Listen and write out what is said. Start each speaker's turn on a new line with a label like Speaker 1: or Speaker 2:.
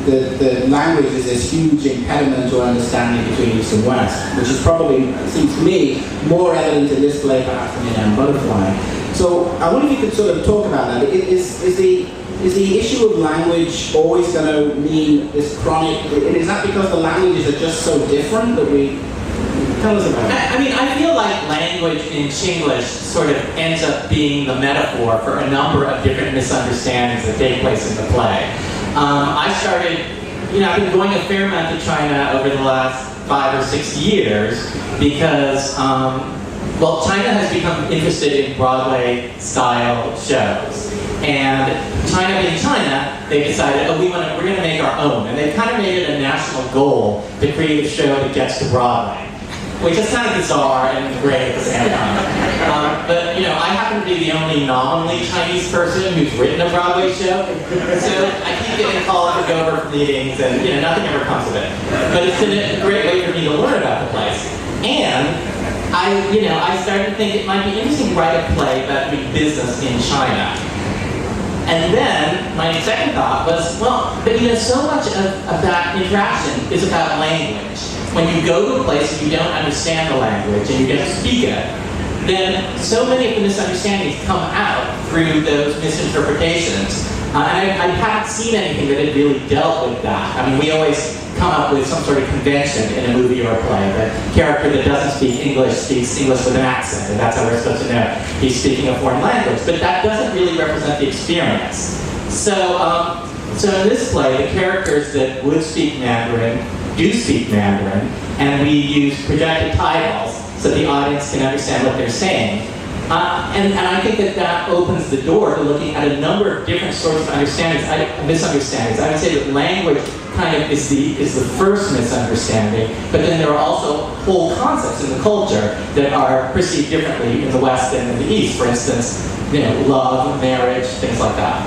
Speaker 1: the language is this huge impediment to understanding between East and West, which is probably, it seems to me, more evident in this play perhaps than in Butterfly. So I wonder if you could sort of talk about that. Is the issue of language always going to mean this chronic, is that because the languages are just so different that we, tell us about it.
Speaker 2: I mean, I feel like language in Chinglish sort of ends up being the metaphor for a number of different misunderstandings that take place in the play. I started, I've been going a fair amount to China over the last 5 or 6 years because, well, China has become interested in Broadway-style shows. And China being China, they decided, oh, we're going to make our own. And they've kind of made it a national goal to create a show that gets to Broadway, which is kind of bizarre and great at the same time. But, I happen to be the only nominally Chinese person who's written a Broadway show. So I keep getting called to go over for meetings and, nothing ever comes of it. But it's been a great way for me to learn about the place. And I started to think it might be interesting to write a play about doing business in China. And then my second thought was, well, but so much of that interaction is about language. When you go to a place and you don't understand the language and you don't speak it, then so many of the misunderstandings come out through those misinterpretations. And I haven't seen anything that had really dealt with that. I mean, we always come up with some sort of convention in a movie or a play. The character that doesn't speak English speaks English with an accent, and that's how we're supposed to know he's speaking a foreign language. But that doesn't really represent the experience. So in this play, the characters that would speak Mandarin do speak Mandarin, and we use projected titles so the audience can understand what they're saying. And I think that opens the door to looking at a number of different sorts of misunderstandings. I would say that language kind of is the first misunderstanding, but then there are also whole concepts in the culture that are perceived differently in the West than in the East. For instance, love, marriage, things like that.